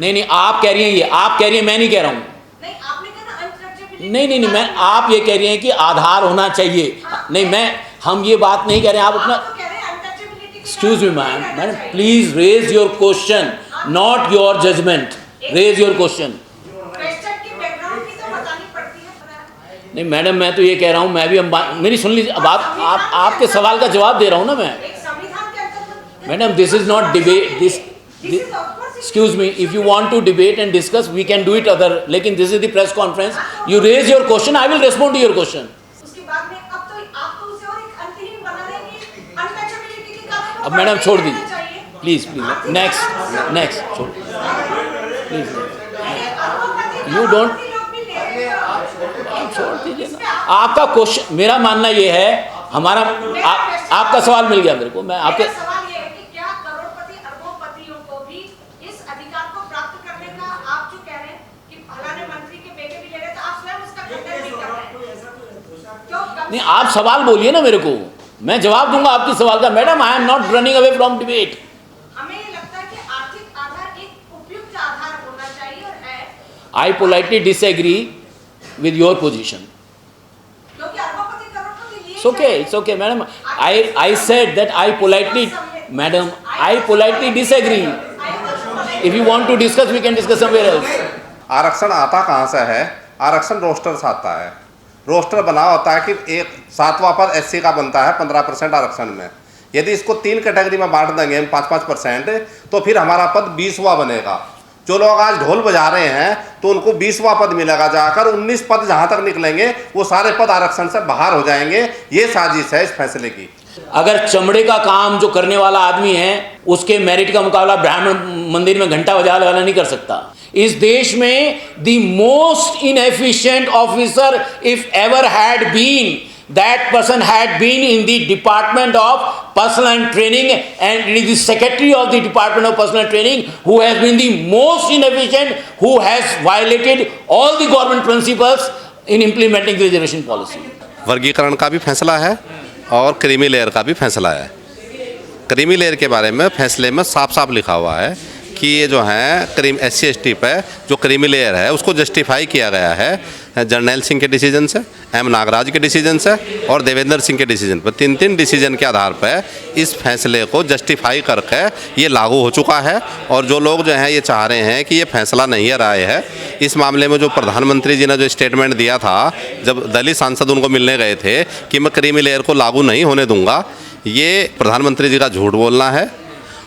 नहीं नहीं, आप कह रही हैं, ये आप कह रही हैं, मैं नहीं कह रहा हूँ। नहीं, आपने कहा ना अनटचेबिलिटी। नहीं, मैं, आप ये कह रही हैं कि आधार होना चाहिए। नहीं, हम ये बात नहीं कह रहे हैं, आप अपना, तो कह रहे हैं untouchability. Excuse me madam, please raise your question, not your judgement, raise your question. Question की बैकग्राउंड भी तो बतानी पड़ती है। नहीं मैडम, मैं तो ये कह रहा हूँ, मैं भी मेरी सुन लीजिए, अब आप आपके सवाल का जवाब दे रहा हूँ ना मैं। एक संविधान के अंतर्गत। Madam, this is not debate, this, excuse me, if you want to debate and discuss we can do it other, लेकिन this is the press conference, you raise your question, I will respond to your question. उसके बाद में अब तो आप तो उसे और एक अंतहीन बना रहे हैं कि अनटचेबिलिटी के कारण। अब मैडम छोड़ दीजिए, प्लीज नेक्स्ट छोड़ प्लीज, यू डोंट, छोड़ दीजिए ना। आपका क्वेश्चन, मेरा मानना ये है, हमारा आपका सवाल मिल गया मेरे को, मैं आपके सवाल ये है कि क्या करोड़पति अरबोपतियों को भी इस अधिकार को प्राप्त करने का, आप जो कह रहे हैं कि फलाने मंत्री के बेटे भी ले रहे, तो आप स्वयं उसका खंडन नहीं कर रहे हैं? क्यों? नहीं, आप सवाल बोलिए ना मेरे को, मैं जवाब दूंगा आपके सवाल का। Madam, I am not running away from debate. हमें ये लगता है कि आर्थिक आधार एक उपयुक्त आधार होना चाहिए और है। I politely disagree with your position. क्योंकि अरबोपति करोड़पति लिए It's okay, madam. I said that I politely, madam, I politely disagree. If you want to discuss, we can discuss somewhere else. आरक्षण आता कहाँ से है? आरक्षण रोस्टर से आता है। रोस्टर बना होता है कि एक 7वां पद एससी का बनता है 15% आरक्षण में। यदि इसको 3 कैटेगरी में बांट देंगे हम 5-5%, तो फिर हमारा पद 20वां बनेगा। जो लोग आज ढोल बजा रहे हैं तो उनको 20वां पद मिलेगा, जाकर 19 पद जहां तक निकलेंगे वो सारे पद आरक्षण से बाहर हो जाएंगे। ये साजिश है इस फैसले की। अगर चमड़े का काम जो करने वाला आदमी है उसके मेरिट का मुकाबला ब्राह्मण मंदिर में घंटा बजाने वाला नहीं कर सकता। इस देश में the most inefficient officer if ever had been, that person had been in the Department of Personnel and Training, and it is the Secretary of the Department of Personnel and Training who has been the most inefficient, who has violated all the government principles in implementing the reservation policy. वर्गीकरण का भी फैसला है और creamy layer का भी फैसला है। क्रीमी लेयर के बारे में फैसले में साफ साफ लिखा हुआ है कि ये जो है SC/ST पे जो क्रीमी लेयर है उसको जस्टिफाई किया गया है जर्नैल सिंह के डिसीजन से, M नागराज के डिसीजन से और देवेंद्र सिंह के डिसीजन पर। 3 डिसीजन के आधार पर इस फैसले को जस्टिफाई करके ये लागू हो चुका है। और जो लोग जो हैं ये चाह रहे हैं कि ये फैसला नहीं राय है, इस मामले में जो प्रधानमंत्री जी ने जो स्टेटमेंट दिया था जब दलित सांसद उनको मिलने गए थे कि मैं क्रीमी लेयर को लागू नहीं होने दूंगा, ये प्रधानमंत्री जी का झूठ बोलना है।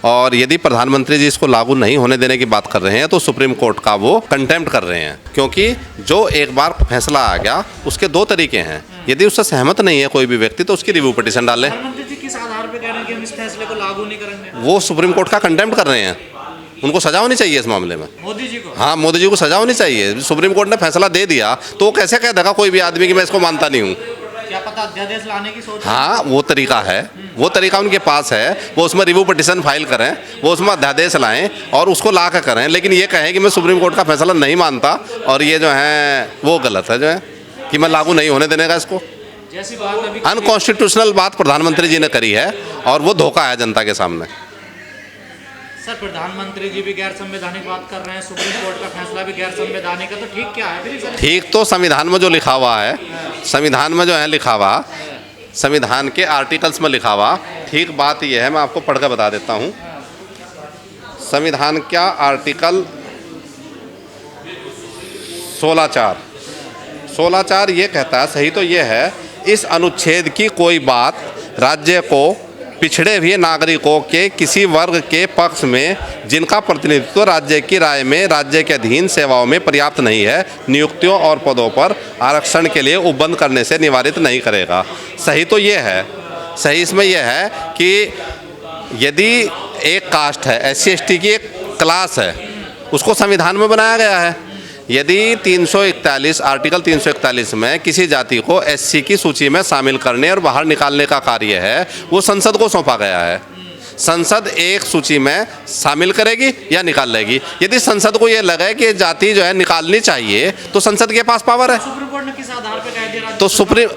और यदि प्रधानमंत्री जी इसको लागू नहीं होने देने की बात कर रहे हैं तो सुप्रीम कोर्ट का वो कंटेम्प्ट कर रहे हैं, क्योंकि जो एक बार फैसला आ गया उसके 2 तरीके हैं। यदि उससे सहमत नहीं है कोई भी व्यक्ति तो उसकी रिव्यू पिटीशन डालें। प्रधानमंत्री जी किस आधार पे कह रहे हैं कि हम इस फैसले को लागू नहीं करेंगे? वो सुप्रीम कोर्ट का कंटेम्प्ट कर रहे हैं, उनको सजा होनी चाहिए इस मामले में। मोदी जी को? हाँ, मोदी जी को सजा होनी चाहिए। सुप्रीम कोर्ट ने फैसला दे दिया तो वो कैसे कह देगा कोई भी आदमी कि मैं इसको मानता नहीं हूँ? क्या पता अध्यादेश लाने की सोच? हाँ, वो तरीका है, वो तरीका उनके पास है। वो उसमें रिव्यू पिटीशन फाइल करें, वो उसमें अध्यादेश लाएं और उसको ला कर करें। लेकिन ये कहें कि मैं सुप्रीम कोर्ट का फैसला नहीं मानता और ये जो है वो गलत है, जो है कि मैं लागू नहीं होने देने का इसको। जैसी बात अभी अनकॉन्स्टिट्यूशनल बात प्रधानमंत्री जी ने करी है और वो धोखा है जनता के सामने। सर, प्रधानमंत्री जी भी गैर संवैधानिक बात कर रहे हैं, सुप्रीम कोर्ट का फैसला भी गैर संवैधानिक है, तो ठीक क्या है फिर? ठीक तो संविधान में जो लिखा हुआ है, संविधान में जो है लिखा हुआ, संविधान के आर्टिकल्स में लिखा हुआ ठीक बात यह है, मैं आपको पढ़ कर बता देता हूँ। संविधान का आर्टिकल 16(4) ये कहता है, सही तो ये है, इस अनुच्छेद की कोई बात राज्य को पिछड़े हुए नागरिकों के किसी वर्ग के पक्ष में जिनका प्रतिनिधित्व राज्य की राय में राज्य के अधीन सेवाओं में पर्याप्त नहीं है, नियुक्तियों और पदों पर आरक्षण के लिए उपबंध करने से निवारित नहीं करेगा। सही तो ये है, सही इसमें यह है कि यदि एक कास्ट है, SC/ST की एक क्लास है, उसको संविधान में बनाया गया है। यदि 341 आर्टिकल 341 में किसी जाति को SC की सूची में शामिल करने और बाहर निकालने का कार्य है, वो संसद को सौंपा गया है। संसद एक सूची में शामिल करेगी या निकाल लेगी। यदि संसद को ये लगे कि जाति जो है निकालनी चाहिए तो संसद के पास पावर है। सुप्रीम कोर्ट ने किस आधार पे कह दिया? तो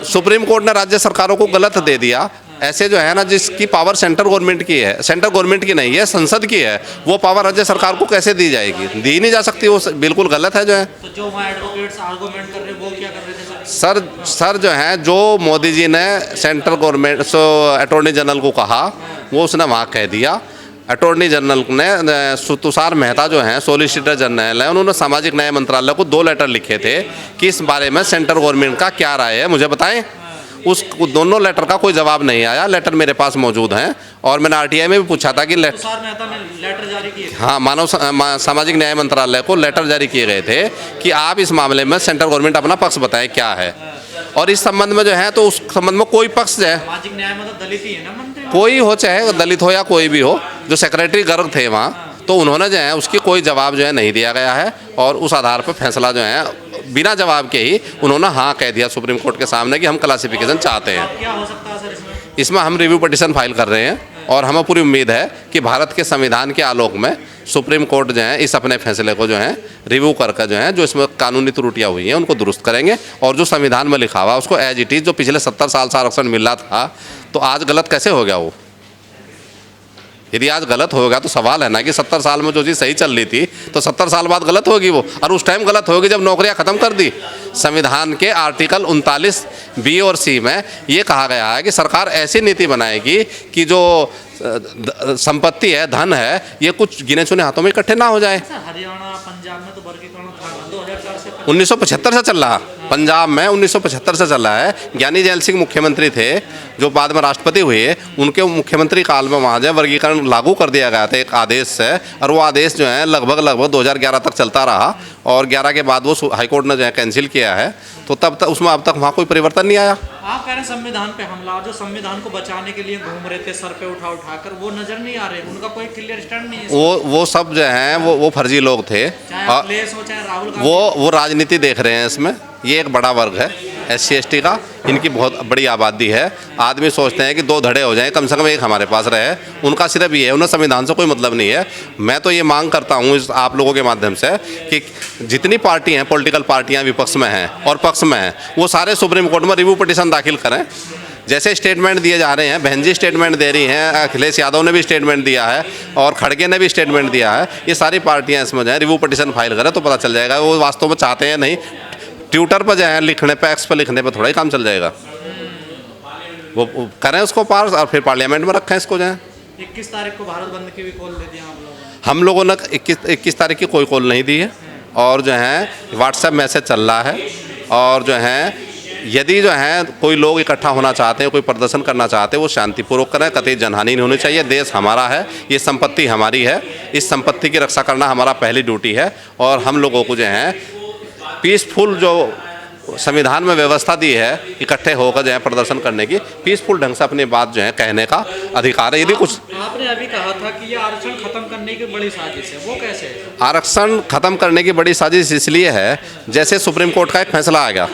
सुप्रीम कोर्ट ने राज्य सरकारों को गलत दे दिया ऐसे जो है ना, जिसकी पावर सेंट्रल गवर्नमेंट की है, सेंट्रल गवर्नमेंट की नहीं है, संसद की है, वो पावर राज्य सरकार को कैसे दी जाएगी? दी नहीं जा सकती, वो बिल्कुल गलत है जो है। तो जो वहाँ एडवोकेट्स आर्गूमेंट कर रहे हैं वो क्या कर रहे थे सर? सर जो है, जो मोदी जी ने सेंट्रल गवर्नमेंट अटॉर्नी जनरल को कहा, वो उसने वहाँ कह दिया। अटॉर्नी जनरल ने तुषार मेहता जो हैं सॉलिसिटर जनरल हैं, उन्होंने सामाजिक न्याय मंत्रालय को 2 लेटर लिखे थे कि इस बारे में सेंट्रल गवर्नमेंट का क्या राय है, मुझे बताएं। उस दोनों लेटर का कोई जवाब नहीं आया। लेटर मेरे पास मौजूद हैं और मैंने आरटीआई में भी पूछा था कि तुषार मेहता ने लेटर जारी किए थे। हाँ, सामाजिक न्याय मंत्रालय को लेटर जारी किए गए थे कि आप इस मामले में सेंट्रल गवर्नमेंट अपना पक्ष बताएं क्या है। और इस संबंध में जो है, तो उस संबंध में कोई पक्ष जो है, सामाजिक न्याय मतलब दलित ही है ना मंत्री? कोई हो, चाहे दलित हो या कोई भी हो, जो सेक्रेटरी गर्ग थे वहाँ, तो उन्होंने जो है उसकी कोई जवाब जो है नहीं दिया गया है। और उस आधार पर फैसला जो है बिना जवाब के ही उन्होंने हाँ कह दिया सुप्रीम कोर्ट के सामने कि हम क्लासिफिकेशन चाहते हैं। क्या हो सकता है सर इसमें? इसमें हम रिव्यू पिटीशन फाइल कर रहे हैं और हमें पूरी उम्मीद है कि भारत के संविधान के आलोक में सुप्रीम कोर्ट जो है इस अपने फैसले को जो है रिव्यू करके जो है, जो इसमें कानूनी त्रुटियां हुई हैं उनको दुरुस्त करेंगे और जो संविधान में लिखा हुआ उसको एज इट इज़, जो पिछले 70 साल से आरक्षण मिल रहा था, तो आज गलत कैसे हो गया वो? यदि आज गलत होगा तो सवाल है ना कि 70 साल में जो चीज़ सही चल रही थी तो 70 साल बाद गलत होगी वो, और उस टाइम गलत होगी जब नौकरियां ख़त्म कर दी। संविधान के आर्टिकल 39 बी और सी में ये कहा गया है कि सरकार ऐसी नीति बनाएगी कि जो संपत्ति है, धन है, ये कुछ गिने चुने हाथों में इकट्ठे ना हो जाए। हरियाणा पंजाब में तो वर्गीकरण था 2004 से 1975 से चल रहा, पंजाब में 1975 से चल रहा है। ज्ञानी जैल सिंह मुख्यमंत्री थे जो बाद में राष्ट्रपति हुए, उनके मुख्यमंत्री काल में वहाँ जो वर्गीकरण लागू कर दिया गया था एक आदेश से, और वो आदेश जो है लगभग 2011 तक चलता रहा और 11 के बाद वो हाईकोर्ट ने जो है कैंसिल किया है। तो तब तक उसमें अब तक वहाँ कोई परिवर्तन नहीं आया। आप कह रहे हैं संविधान पे हमला, और जो संविधान को बचाने के लिए घूम रहे थे सर पे उठाकर, वो नजर नहीं आ रहे, उनका कोई क्लियर स्टैंड नहीं है। वो सब जो हैं वो फर्जी लोग थे, चाहे अखिलेश हो चाहे राहुल गांधी, वो राजनीति देख रहे हैं इसमें। ये एक बड़ा वर्ग है SC ST का, इनकी बहुत बड़ी आबादी है। आदमी सोचते हैं कि 2 धड़े हो जाएं, कम से कम एक हमारे पास रहे। उनका सिर्फ ये है, उन्हें संविधान से कोई मतलब नहीं है। मैं तो ये मांग करता हूँ आप लोगों के माध्यम से कि जितनी पार्टी हैं, पॉलिटिकल पार्टियाँ विपक्ष में हैं और पक्ष में हैं, वो सारे सुप्रीम कोर्ट में रिव्यू पिटीशन दाखिल करें। जैसे स्टेटमेंट दिए जा रहे हैं, बहन जी स्टेटमेंट दे रही हैं, अखिलेश यादव ने भी स्टेटमेंट दिया है और खड़गे ने भी स्टेटमेंट दिया है, ये सारी पार्टियां इसमें जो है रिव्यू पिटीशन फाइल करें तो पता चल जाएगा वो वास्तव में चाहते हैं नहीं। ट्विटर पर जो है लिखने पर, एक्स पर लिखने पर थोड़ा ही काम चल जाएगा। वो करें उसको पास और फिर पार्लियामेंट में रखें इसको जो है। 21 तारीख को भारत बंद की भी कॉल दे दी हम लोगों ने 21 तारीख की कोई कॉल नहीं दी है और जो है व्हाट्सएप मैसेज चल रहा है। और जो है यदि जो है कोई लोग इकट्ठा होना चाहते हैं, कोई प्रदर्शन करना चाहते हैं, वो शांतिपूर्वक करें, कतई जनहानि नहीं होनी चाहिए। देश हमारा है, ये संपत्ति हमारी है, इस संपत्ति की रक्षा करना हमारा पहली ड्यूटी है। और हम लोगों को जो है पीसफुल, जो संविधान में व्यवस्था दी है इकट्ठे होकर जो है प्रदर्शन करने की, पीसफुल ढंग से अपनी बात जो है कहने का अधिकार है। यदि कुछ आपने अभी कहा था कि ये आरक्षण खत्म करने की बड़ी साजिश है, वो कैसे है? आरक्षण खत्म करने की बड़ी साजिश इसलिए है, जैसे सुप्रीम कोर्ट का एक फैसला आ गया,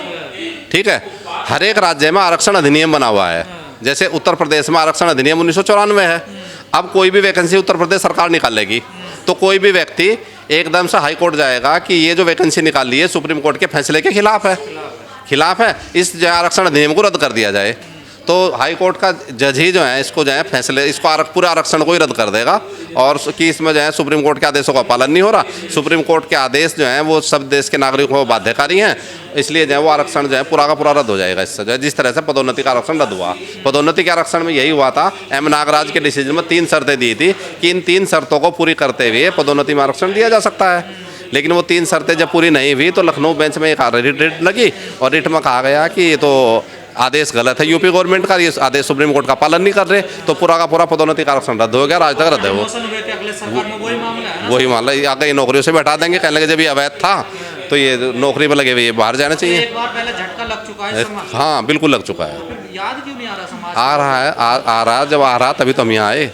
ठीक है, हर एक राज्य में आरक्षण अधिनियम बना हुआ है। जैसे उत्तर प्रदेश में आरक्षण अधिनियम 1994 है। अब कोई भी वैकेंसी उत्तर प्रदेश सरकार निकालेगी तो कोई भी व्यक्ति एकदम से हाई कोर्ट जाएगा कि ये जो वैकेंसी निकाल ली है सुप्रीम कोर्ट के फैसले के खिलाफ है, इस जो आरक्षण अधिनियम को रद्द कर दिया जाए। तो हाई कोर्ट का जज ही जो है इसको जो है फैसले, इसको पूरे आरक्षण को ही रद्द कर देगा। और कि इसमें जो है सुप्रीम कोर्ट के आदेशों का पालन नहीं हो रहा। सुप्रीम कोर्ट के आदेश जो हैं वो सब देश के नागरिकों को बाध्यकारी हैं, इसलिए जो है वो आरक्षण जो है पूरा का पूरा रद्द हो जाएगा। इससे जो है जिस तरह से पदोन्नति का आरक्षण रद्द हुआ, पदोन्नति के आरक्षण में यही हुआ था। M नागराज के डिसीजन में 3 शर्तें दी थी कि इन 3 शर्तों को पूरी करते हुए पदोन्नति में आरक्षण दिया जा सकता है। लेकिन वो 3 शर्तें जब पूरी नहीं हुई तो लखनऊ बेंच में एक रिट लगी और रिट में कहा गया कि ये तो आदेश गलत है, यूपी गवर्नमेंट का, ये आदेश सुप्रीम कोर्ट का पालन नहीं कर रहे, तो पूरा का पूरा पदोन्नति का आरक्षण रद्द हो गया। आज तक रद्द है वो, वही मामला आगे ये नौकरियों से भी हटा देंगे। कहने लगे जब ये अवैध था तो ये नौकरी पर लगे हुए ये बाहर जाना चाहिए। एक बार पहले झटका लग चुका है समाज। हाँ बिल्कुल लग चुका है। याद क्यों नहीं आ रहा समाज? आ रहा है, आ रहा है, जब आ रहा तभी तो हम यहाँ आए।